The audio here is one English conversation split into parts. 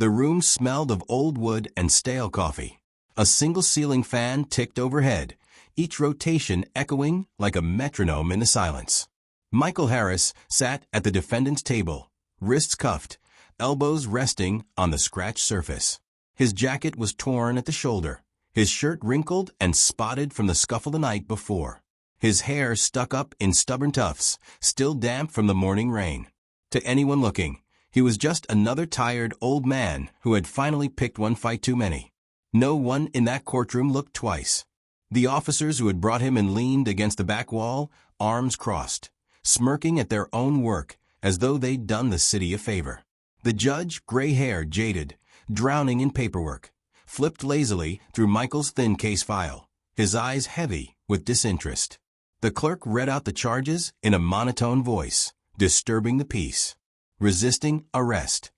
The room smelled of old wood and stale coffee. A single ceiling fan ticked overhead, each rotation echoing like a metronome in the silence. Michael Harris sat at the defendant's table, wrists cuffed, elbows resting on the scratched surface. His jacket was torn at the shoulder, his shirt wrinkled and spotted from the scuffle the night before. His hair stuck up in stubborn tufts, still damp from the morning rain. To anyone looking, he was just another tired old man who had finally picked one fight too many. No one in that courtroom looked twice. The officers who had brought him in leaned against the back wall, arms crossed, smirking at their own work as though they'd done the city a favor. The judge, gray-haired, jaded, drowning in paperwork, flipped lazily through Michael's thin case file, his eyes heavy with disinterest. The clerk read out the charges in a monotone voice, disturbing the peace. Resisting arrest.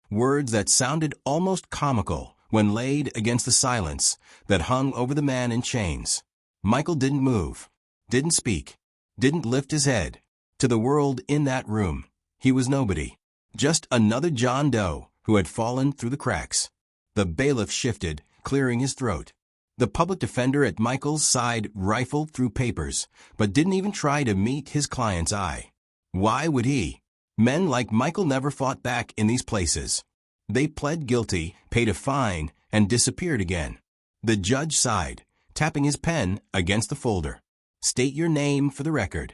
Words that sounded almost comical when laid against the silence that hung over the man in chains. Michael didn't move, didn't speak, didn't lift his head. To the world in that room, he was nobody. Just another John Doe who had fallen through the cracks. The bailiff shifted, clearing his throat. The public defender at Michael's side rifled through papers, but didn't even try to meet his client's eye. Why would he? Men like Michael never fought back in these places. They pled guilty, paid a fine, and disappeared again. The judge sighed, tapping his pen against the folder. State your name for the record.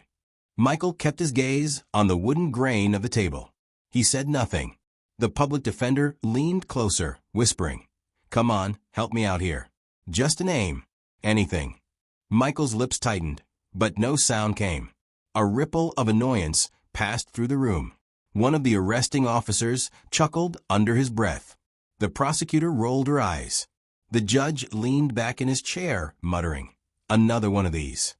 Michael kept his gaze on the wooden grain of the table. He said nothing. The public defender leaned closer, whispering, Come on, help me out here. Just a name. Anything. Michael's lips tightened, but no sound came. A ripple of annoyance passed through the room. One of the arresting officers chuckled under his breath. The prosecutor rolled her eyes. The judge leaned back in his chair, muttering, Another one of these.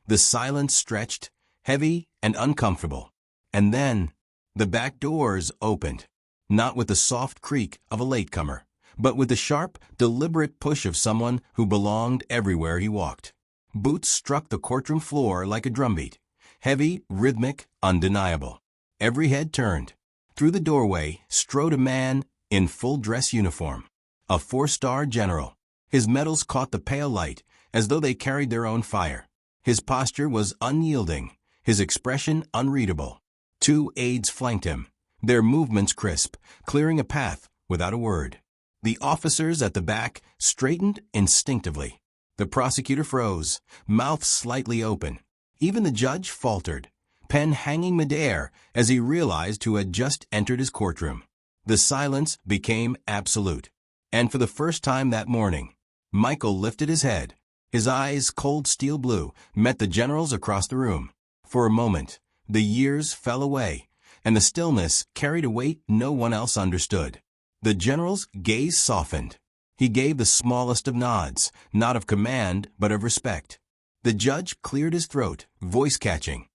The silence stretched, heavy and uncomfortable. And then, the back doors opened, not with the soft creak of a latecomer, but with the sharp, deliberate push of someone who belonged everywhere he walked. Boots struck the courtroom floor like a drumbeat, heavy, rhythmic, undeniable. Every head turned. Through the doorway strode a man in full dress uniform, a 4-star general. His medals caught the pale light as though they carried their own fire. His posture was unyielding, his expression unreadable. 2 aides flanked him, their movements crisp, clearing a path without a word. The officers at the back straightened instinctively. The prosecutor froze, mouth slightly open. Even the judge faltered, pen hanging midair as he realized who had just entered his courtroom. The silence became absolute. And for the first time that morning, Michael lifted his head. His eyes, cold steel blue, met the general's across the room. For a moment, the years fell away, and the stillness carried a weight no one else understood. The general's gaze softened. He gave the smallest of nods, not of command, but of respect. The judge cleared his throat, voice catching.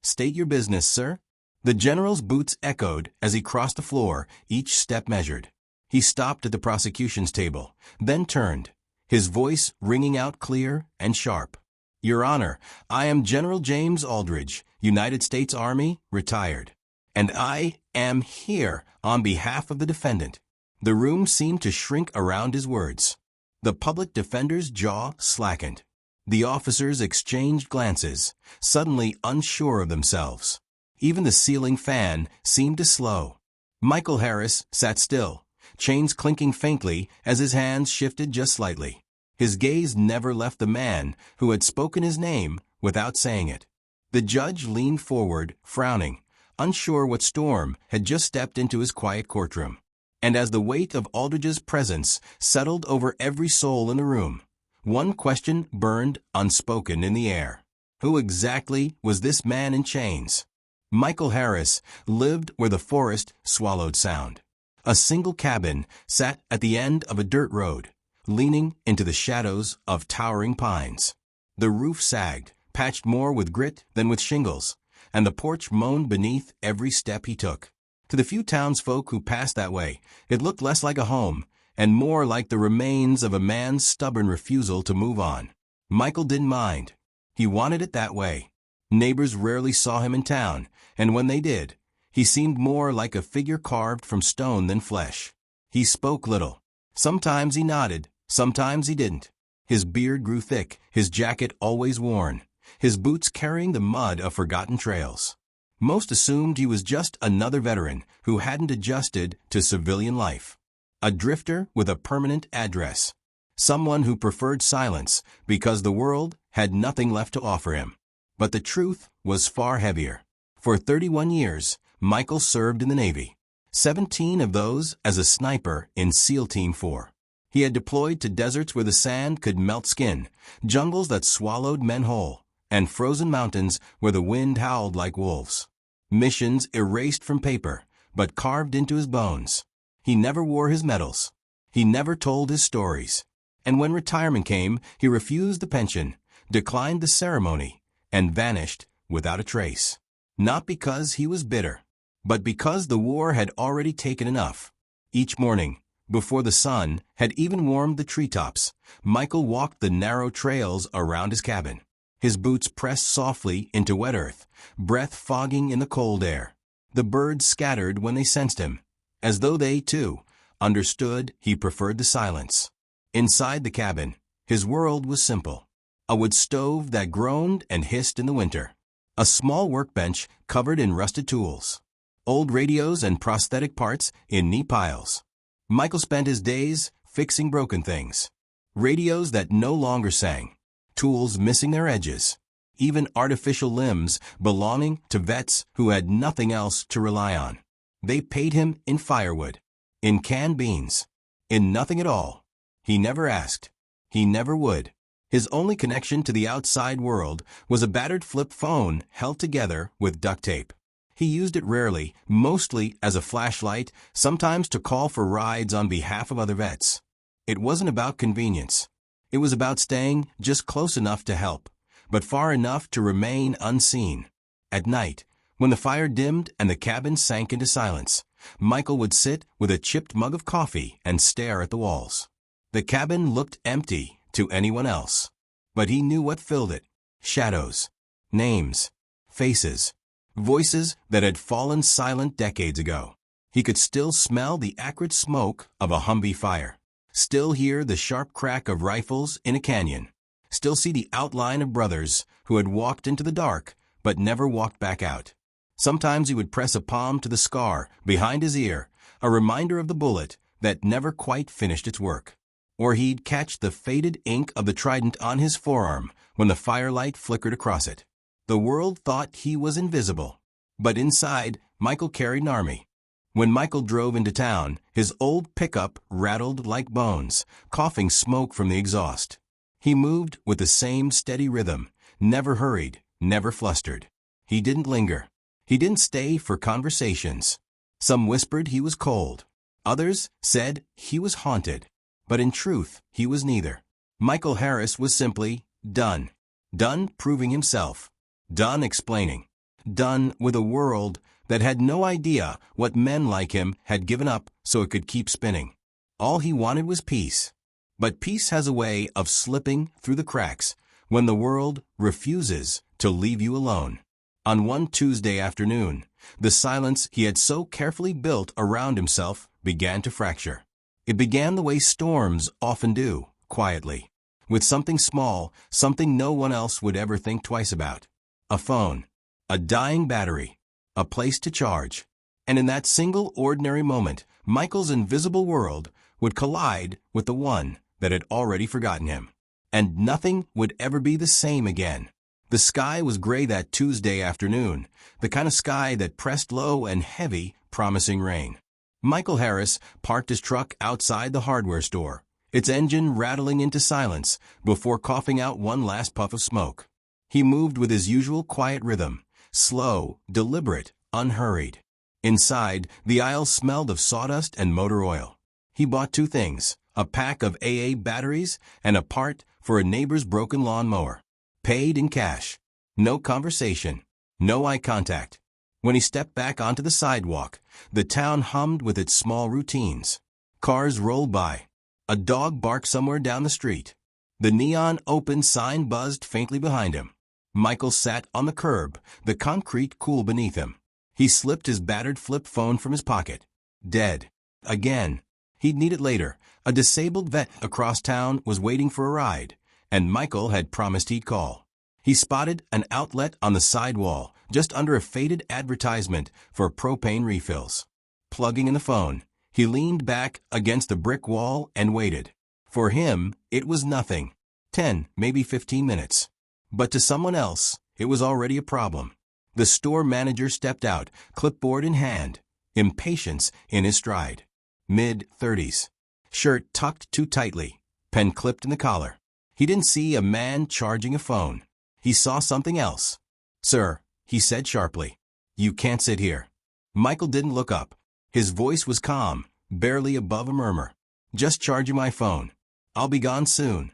State your business, sir." The general's boots echoed as he crossed the floor, each step measured. He stopped at the prosecution's table, then turned, his voice ringing out clear and sharp. "Your Honor, I am General James Aldridge, United States Army, retired. And I am here on behalf of the defendant." The room seemed to shrink around his words. The public defender's jaw slackened. The officers exchanged glances, suddenly unsure of themselves. Even the ceiling fan seemed to slow. Michael Harris sat still, chains clinking faintly as his hands shifted just slightly. His gaze never left the man who had spoken his name without saying it. The judge leaned forward, frowning, unsure what storm had just stepped into his quiet courtroom. And as the weight of Aldridge's presence settled over every soul in the room, one question burned unspoken in the air. Who exactly was this man in chains? Michael Harris lived where the forest swallowed sound. A single cabin sat at the end of a dirt road, leaning into the shadows of towering pines. The roof sagged, patched more with grit than with shingles, and the porch moaned beneath every step he took. To the few townsfolk who passed that way, it looked less like a home and more like the remains of a man's stubborn refusal to move on. Michael didn't mind. He wanted it that way. Neighbors rarely saw him in town, and when they did, he seemed more like a figure carved from stone than flesh. He spoke little. Sometimes he nodded, sometimes he didn't. His beard grew thick, his jacket always worn, his boots carrying the mud of forgotten trails. Most assumed he was just another veteran who hadn't adjusted to civilian life. A drifter with a permanent address. Someone who preferred silence because the world had nothing left to offer him. But the truth was far heavier. For 31 years, Michael served in the Navy. 17 of those as a sniper in SEAL Team 4. He had deployed to deserts where the sand could melt skin, jungles that swallowed men whole, and frozen mountains where the wind howled like wolves. Missions erased from paper, but carved into his bones. He never wore his medals. He never told his stories. And when retirement came, he refused the pension, declined the ceremony, and vanished without a trace. Not because he was bitter, but because the war had already taken enough. Each morning, before the sun had even warmed the treetops, Michael walked the narrow trails around his cabin. His boots pressed softly into wet earth, breath fogging in the cold air. The birds scattered when they sensed him, as though they, too, understood he preferred the silence. Inside the cabin, his world was simple. A wood stove that groaned and hissed in the winter. A small workbench covered in rusted tools. Old radios and prosthetic parts in neat piles. Michael spent his days fixing broken things. Radios that no longer sang. Tools missing their edges. Even artificial limbs belonging to vets who had nothing else to rely on. They paid him in firewood, in canned beans, in nothing at all. He never asked. He never would. His only connection to the outside world was a battered flip phone held together with duct tape. He used it rarely, mostly as a flashlight, sometimes to call for rides on behalf of other vets. It wasn't about convenience. It was about staying just close enough to help, but far enough to remain unseen. At night, when the fire dimmed and the cabin sank into silence, Michael would sit with a chipped mug of coffee and stare at the walls. The cabin looked empty to anyone else, but he knew what filled it. Shadows, names, faces, voices that had fallen silent decades ago. He could still smell the acrid smoke of a Humvee fire, still hear the sharp crack of rifles in a canyon, still see the outline of brothers who had walked into the dark but never walked back out. Sometimes he would press a palm to the scar behind his ear, a reminder of the bullet that never quite finished its work. Or he'd catch the faded ink of the trident on his forearm when the firelight flickered across it. The world thought he was invisible, but inside, Michael carried an army. When Michael drove into town, his old pickup rattled like bones, coughing smoke from the exhaust. He moved with the same steady rhythm, never hurried, never flustered. He didn't linger. He didn't stay for conversations. Some whispered he was cold. Others said he was haunted. But in truth, he was neither. Michael Harris was simply done. Done proving himself. Done explaining. Done with a world that had no idea what men like him had given up so it could keep spinning. All he wanted was peace. But peace has a way of slipping through the cracks when the world refuses to leave you alone. On one Tuesday afternoon, the silence he had so carefully built around himself began to fracture. It began the way storms often do, quietly, with something small, something no one else would ever think twice about. A phone, a dying battery, a place to charge. And in that single ordinary moment, Michael's invisible world would collide with the one that had already forgotten him. And nothing would ever be the same again. The sky was gray that Tuesday afternoon, the kind of sky that pressed low and heavy, promising rain. Michael Harris parked his truck outside the hardware store, its engine rattling into silence before coughing out one last puff of smoke. He moved with his usual quiet rhythm, slow, deliberate, unhurried. Inside, the aisle smelled of sawdust and motor oil. He bought 2 things, a pack of AA batteries and a part for a neighbor's broken lawnmower. Paid in cash. No conversation. No eye contact. When he stepped back onto the sidewalk, the town hummed with its small routines. Cars rolled by. A dog barked somewhere down the street. The neon open sign buzzed faintly behind him. Michael sat on the curb, the concrete cool beneath him. He slipped his battered flip phone from his pocket. Dead. Again. He'd need it later. A disabled vet across town was waiting for a ride, and Michael had promised he'd call. He spotted an outlet on the side wall, just under a faded advertisement for propane refills. Plugging in the phone, he leaned back against the brick wall and waited. For him, it was nothing. 10, maybe 15 minutes. But to someone else, it was already a problem. The store manager stepped out, clipboard in hand, impatience in his stride. Mid-30s. Shirt tucked too tightly, pen clipped in the collar. He didn't see a man charging a phone. He saw something else. "Sir," he said sharply, "you can't sit here." Michael didn't look up. His voice was calm, barely above a murmur. "Just charging my phone. I'll be gone soon."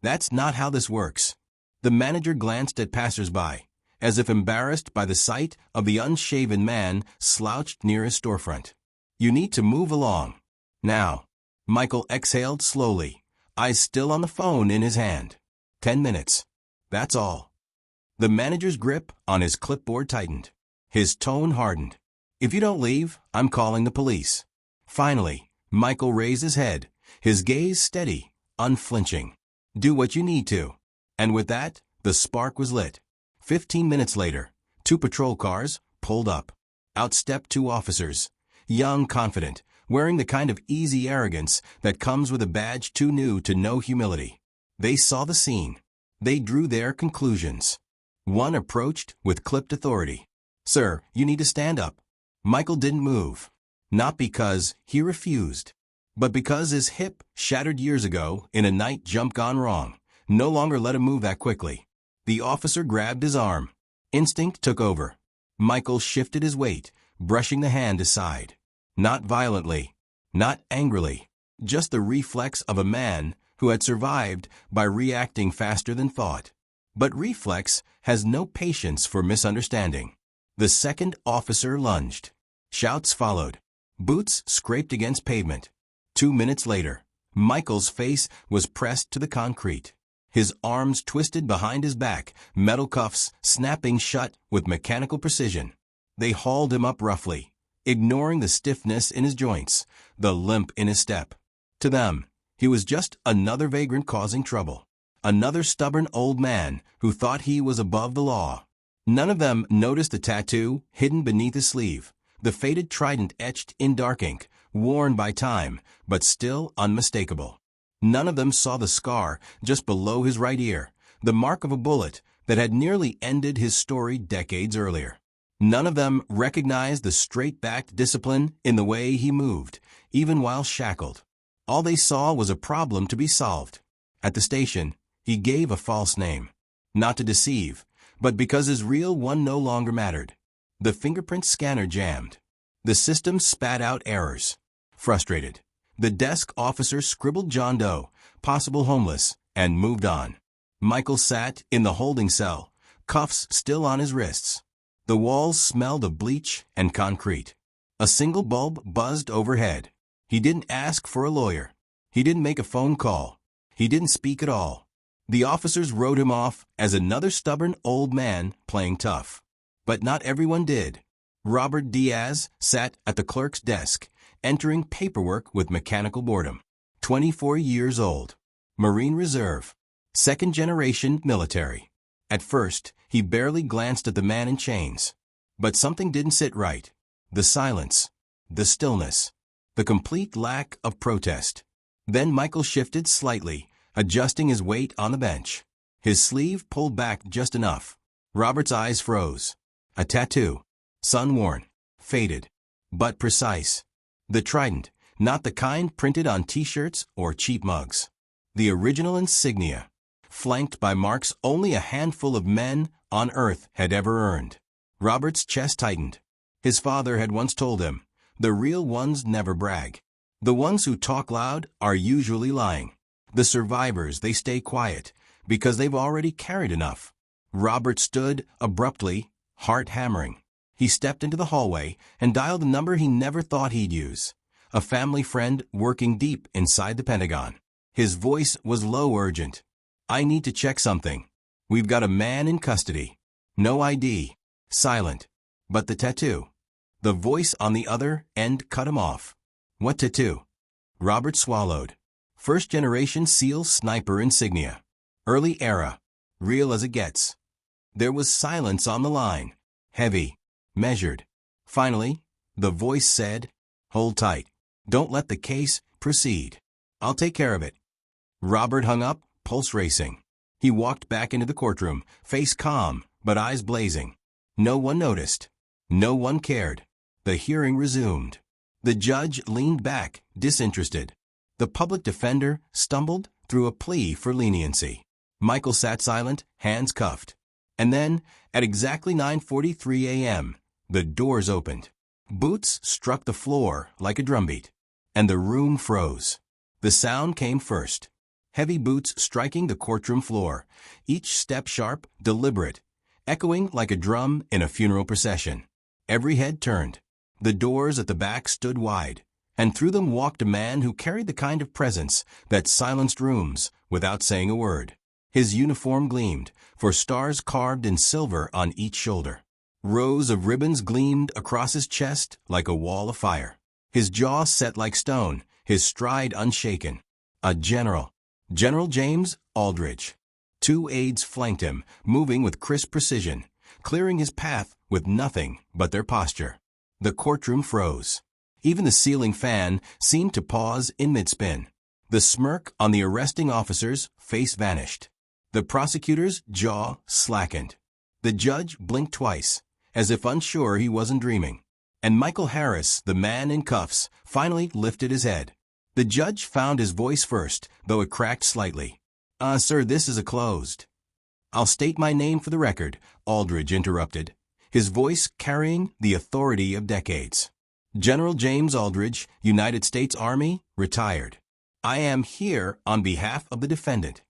"That's not how this works." The manager glanced at passers-by, as if embarrassed by the sight of the unshaven man slouched near his storefront. "You need to move along. Now." Michael exhaled slowly, eyes still on the phone in his hand. 10 minutes. That's all. The manager's grip on his clipboard tightened. His tone hardened. "If you don't leave, I'm calling the police." Finally, Michael raised his head, his gaze steady, unflinching. "Do what you need to." And with that, the spark was lit. 15 minutes later, 2 patrol cars pulled up. Out stepped 2 officers, young, confident, wearing the kind of easy arrogance that comes with a badge too new to know humility. They saw the scene. They drew their conclusions. One approached with clipped authority. "Sir, you need to stand up." Michael didn't move. Not because he refused, but because his hip, shattered years ago in a night jump gone wrong, no longer let him move that quickly. The officer grabbed his arm. Instinct took over. Michael shifted his weight, brushing the hand aside. Not violently, not angrily, just the reflex of a man who had survived by reacting faster than thought. But reflex has no patience for misunderstanding. The second officer lunged. Shouts followed. Boots scraped against pavement. 2 minutes later, Michael's face was pressed to the concrete. His arms twisted behind his back, metal cuffs snapping shut with mechanical precision. They hauled him up roughly, ignoring the stiffness in his joints, the limp in his step. To them, he was just another vagrant causing trouble. Another stubborn old man who thought he was above the law. None of them noticed the tattoo hidden beneath his sleeve, the faded trident etched in dark ink, worn by time, but still unmistakable. None of them saw the scar just below his right ear, the mark of a bullet that had nearly ended his story decades earlier. None of them recognized the straight-backed discipline in the way he moved, even while shackled. All they saw was a problem to be solved. At the station, he gave a false name. Not to deceive, but because his real one no longer mattered. The fingerprint scanner jammed. The system spat out errors. Frustrated, the desk officer scribbled John Doe, possible homeless, and moved on. Michael sat in the holding cell, cuffs still on his wrists. The walls smelled of bleach and concrete. A single bulb buzzed overhead. He didn't ask for a lawyer. He didn't make a phone call. He didn't speak at all. The officers wrote him off as another stubborn old man playing tough. But not everyone did. Robert Diaz sat at the clerk's desk, entering paperwork with mechanical boredom. 24 years old. Marine Reserve. Second-generation military. At first, he barely glanced at the man in chains. But something didn't sit right. The silence. The stillness. The complete lack of protest. Then Michael shifted slightly, adjusting his weight on the bench. His sleeve pulled back just enough. Robert's eyes froze. A tattoo. Sun-worn. Faded. But precise. The trident, not the kind printed on t-shirts or cheap mugs. The original insignia. Flanked by marks only a handful of men on Earth had ever earned. Robert's chest tightened. His father had once told him, "The real ones never brag. The ones who talk loud are usually lying. The survivors, they stay quiet, because they've already carried enough." Robert stood abruptly, heart hammering. He stepped into the hallway and dialed a number he never thought he'd use. A family friend working deep inside the Pentagon. His voice was low, urgent. "I need to check something. We've got a man in custody. No ID. Silent. But the tattoo." The voice on the other end cut him off. "What tattoo?" Robert swallowed. First-generation SEAL sniper insignia. Early era. Real as it gets. There was silence on the line. Heavy. Measured. Finally, the voice said, "Hold tight. Don't let the case proceed. I'll take care of it." Robert hung up, pulse racing. He walked back into the courtroom, face calm, but eyes blazing. No one noticed. No one cared. The hearing resumed. The judge leaned back, disinterested. The public defender stumbled through a plea for leniency. Michael sat silent, hands cuffed. And then, at exactly 9:43 a.m., the doors opened. Boots struck the floor like a drumbeat, and the room froze. The sound came first. Heavy boots striking the courtroom floor, each step sharp, deliberate, echoing like a drum in a funeral procession. Every head turned. The doors at the back stood wide, and through them walked a man who carried the kind of presence that silenced rooms without saying a word. His uniform gleamed, for stars carved in silver on each shoulder. Rows of ribbons gleamed across his chest like a wall of fire. His jaw set like stone, his stride unshaken. A general. General James Aldridge. 2 aides flanked him, moving with crisp precision, clearing his path with nothing but their posture. The courtroom froze. Even the ceiling fan seemed to pause in mid-spin. The smirk on the arresting officer's face vanished. The prosecutor's jaw slackened. The judge blinked twice, as if unsure he wasn't dreaming. And Michael Harris, the man in cuffs, finally lifted his head. The judge found his voice first, though it cracked slightly. Sir, this is a closed." "I'll state my name for the record," Aldridge interrupted, his voice carrying the authority of decades. "General James Aldridge, United States Army, retired. I am here on behalf of the defendant."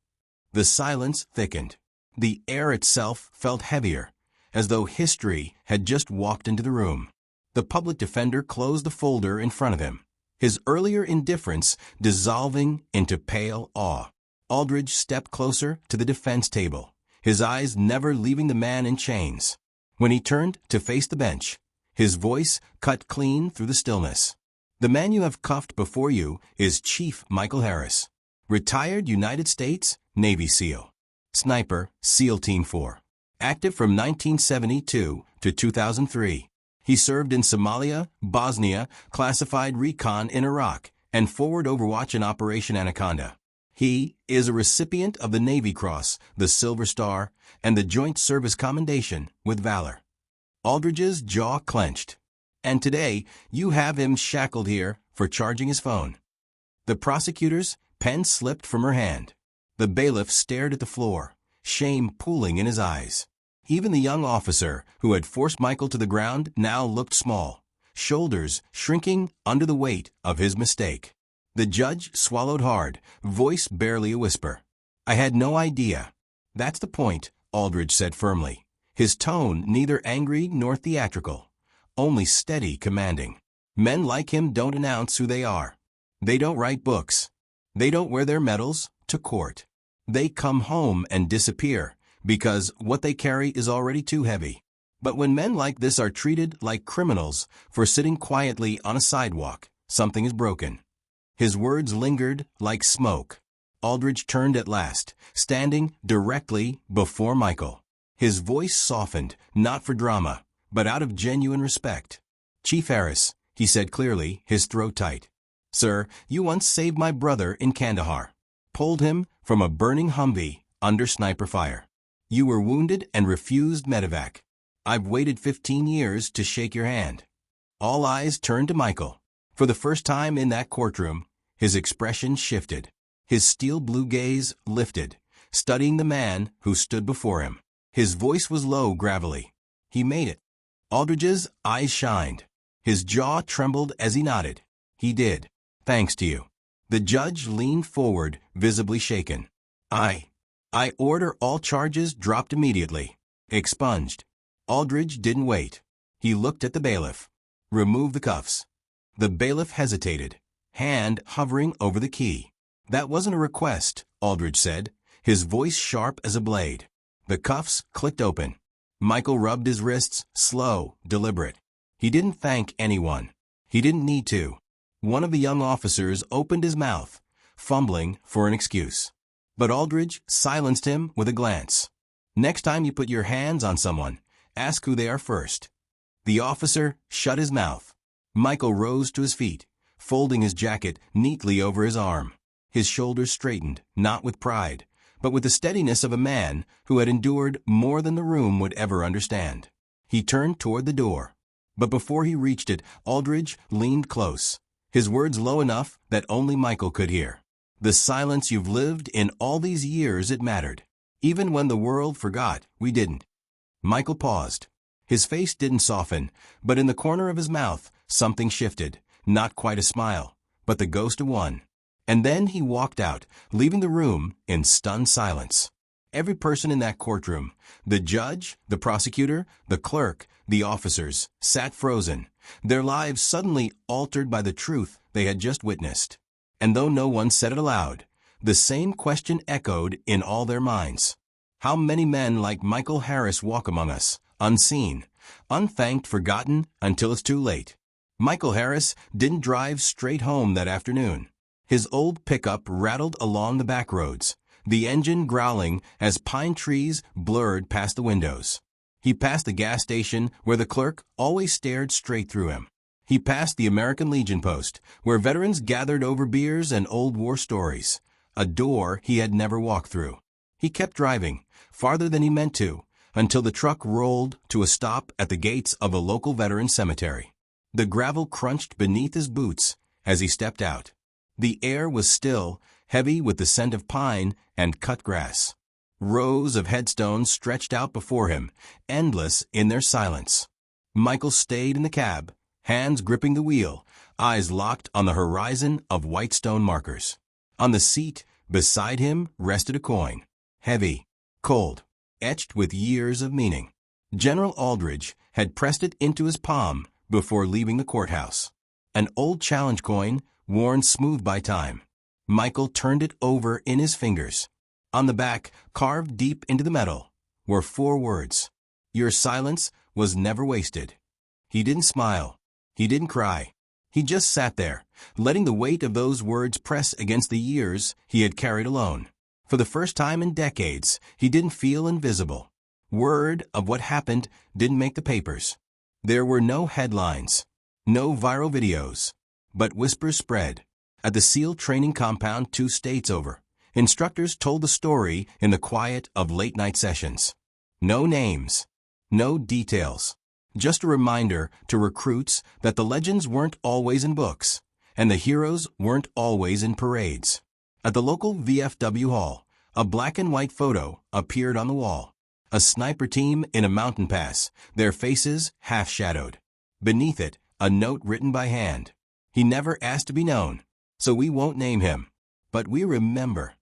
The silence thickened. The air itself felt heavier, as though history had just walked into the room. The public defender closed the folder in front of him, his earlier indifference dissolving into pale awe. Aldridge stepped closer to the defense table, his eyes never leaving the man in chains. When he turned to face the bench, his voice cut clean through the stillness. "The man you have cuffed before you is Chief Michael Harris, retired United States Navy SEAL. Sniper, SEAL Team 4. Active from 1972 to 2003. He served in Somalia, Bosnia, classified recon in Iraq, and forward overwatch in Operation Anaconda. He is a recipient of the Navy Cross, the Silver Star, and the Joint Service Commendation with Valor." Aldridge's jaw clenched. "And today, you have him shackled here for charging his phone." The prosecutor's pen slipped from her hand. The bailiff stared at the floor, shame pooling in his eyes. Even the young officer who had forced Michael to the ground now looked small, shoulders shrinking under the weight of his mistake. The judge swallowed hard, voice barely a whisper. "I had no idea." "That's the point," Aldridge said firmly, his tone neither angry nor theatrical, only steady, commanding. "Men like him don't announce who they are. They don't write books. They don't wear their medals to court. They come home and disappear because what they carry is already too heavy. But when men like this are treated like criminals for sitting quietly on a sidewalk, something is broken." His words lingered like smoke. Aldridge turned at last, standing directly before Michael. His voice softened, not for drama, but out of genuine respect. "Chief Harris," he said clearly, his throat tight. "Sir, you once saved my brother in Kandahar. Pulled him from a burning Humvee under sniper fire. You were wounded and refused medevac. I've waited 15 years to shake your hand." All eyes turned to Michael. For the first time in that courtroom, his expression shifted. His steel blue gaze lifted, studying the man who stood before him. His voice was low, gravelly. "He made it." Aldridge's eyes shined. His jaw trembled as he nodded. "He did. Thanks to you." The judge leaned forward, visibly shaken. I order all charges dropped immediately. Expunged." Aldridge didn't wait. He looked at the bailiff. "Remove the cuffs." The bailiff hesitated, hand hovering over the key. "That wasn't a request," Aldridge said, his voice sharp as a blade. The cuffs clicked open. Michael rubbed his wrists, slow, deliberate. He didn't thank anyone. He didn't need to. One of the young officers opened his mouth, fumbling for an excuse. But Aldridge silenced him with a glance. "Next time you put your hands on someone, ask who they are first." The officer shut his mouth. Michael rose to his feet, folding his jacket neatly over his arm. His shoulders straightened, not with pride, but with the steadiness of a man who had endured more than the room would ever understand. He turned toward the door. But before he reached it, Aldridge leaned close, his words low enough that only Michael could hear. "The silence you've lived in all these years, it mattered. Even when the world forgot, we didn't." Michael paused. His face didn't soften, but in the corner of his mouth, something shifted, not quite a smile, but the ghost of one. And then he walked out, leaving the room in stunned silence. Every person in that courtroom, the judge, the prosecutor, the clerk, the officers, sat frozen, their lives suddenly altered by the truth they had just witnessed. And though no one said it aloud, the same question echoed in all their minds. How many men like Michael Harris walk among us, unseen, unthanked, forgotten, until it's too late? Michael Harris didn't drive straight home that afternoon. His old pickup rattled along the back roads, the engine growling as pine trees blurred past the windows. He passed the gas station where the clerk always stared straight through him. He passed the American Legion post, where veterans gathered over beers and old war stories, a door he had never walked through. He kept driving, farther than he meant to, until the truck rolled to a stop at the gates of a local veteran cemetery. The gravel crunched beneath his boots as he stepped out. The air was still, heavy with the scent of pine and cut grass. Rows of headstones stretched out before him, endless in their silence. Michael stayed in the cab, hands gripping the wheel, eyes locked on the horizon of white stone markers. On the seat beside him rested a coin, heavy, cold, etched with years of meaning. General Aldridge had pressed it into his palm before leaving the courthouse. An old challenge coin, worn smooth by time. Michael turned it over in his fingers. On the back, carved deep into the metal, were 4 words. "Your silence was never wasted." He didn't smile. He didn't cry. He just sat there, letting the weight of those words press against the years he had carried alone. For the first time in decades, he didn't feel invisible. Word of what happened didn't make the papers. There were no headlines, no viral videos, but whispers spread. At the SEAL training compound 2 states over, instructors told the story in the quiet of late-night sessions. No names, no details, just a reminder to recruits that the legends weren't always in books, and the heroes weren't always in parades. At the local VFW hall, a black and white photo appeared on the wall. A sniper team in a mountain pass, their faces half-shadowed. Beneath it, a note written by hand. "He never asked to be known, so we won't name him, but we remember."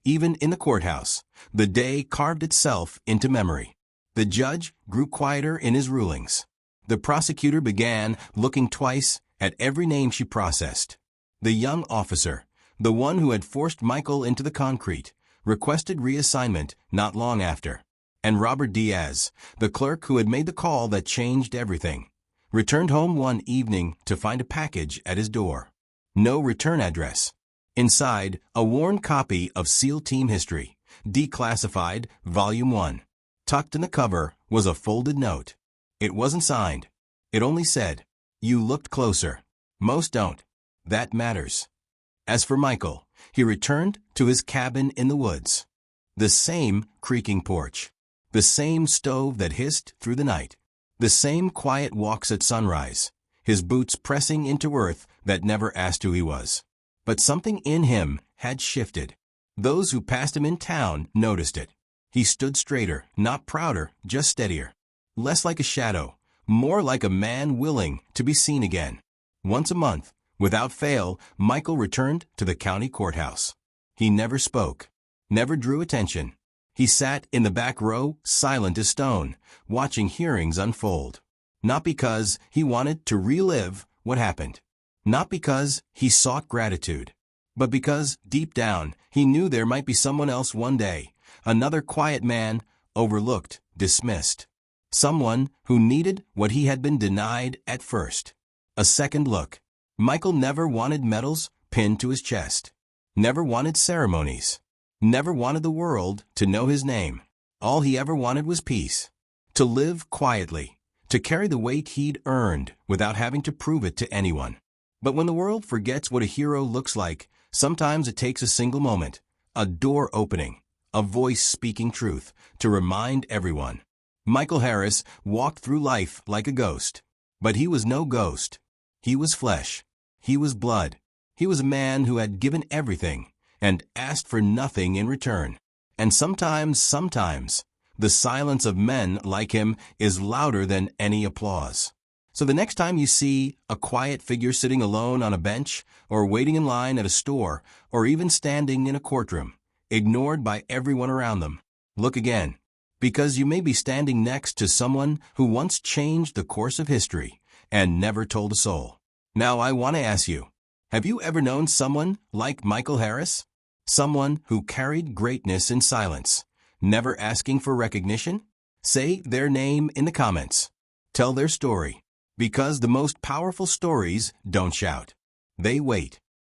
Even in the courthouse, the day carved itself into memory. The judge grew quieter in his rulings. The prosecutor began looking twice at every name she processed. The young officer, the one who had forced Michael into the concrete, requested reassignment not long after. And Robert Diaz, the clerk who had made the call that changed everything, returned home one evening to find a package at his door. No return address. Inside, a worn copy of SEAL Team History, Declassified, Volume 1. Tucked in the cover was a folded note. It wasn't signed. It only said, "You looked closer. Most don't. That matters." As for Michael, he returned to his cabin in the woods. The same creaking porch. The same stove that hissed through the night. The same quiet walks at sunrise, his boots pressing into earth that never asked who he was. But something in him had shifted. Those who passed him in town noticed it. He stood straighter, not prouder, just steadier. Less like a shadow, more like a man willing to be seen again. Once a month, without fail, Michael returned to the county courthouse. He never spoke, never drew attention. He sat in the back row, silent as stone, watching hearings unfold. Not because he wanted to relive what happened. Not because he sought gratitude, but because, deep down, he knew there might be someone else one day, another quiet man, overlooked, dismissed. Someone who needed what he had been denied at first. A second look, Michael never wanted medals pinned to his chest, never wanted ceremonies, never wanted the world to know his name. All he ever wanted was peace, to live quietly, to carry the weight he'd earned without having to prove it to anyone. But when the world forgets what a hero looks like, sometimes it takes a single moment, a door opening, a voice speaking truth, to remind everyone. Michael Harris walked through life like a ghost. But he was no ghost. He was flesh. He was blood. He was a man who had given everything and asked for nothing in return. And sometimes, the silence of men like him is louder than any applause. So the next time you see a quiet figure sitting alone on a bench, or waiting in line at a store, or even standing in a courtroom, ignored by everyone around them, look again. Because you may be standing next to someone who once changed the course of history and never told a soul. Now I want to ask you, have you ever known someone like Michael Harris? Someone who carried greatness in silence, never asking for recognition? Say their name in the comments. Tell their story. Because the most powerful stories don't shout. They wait.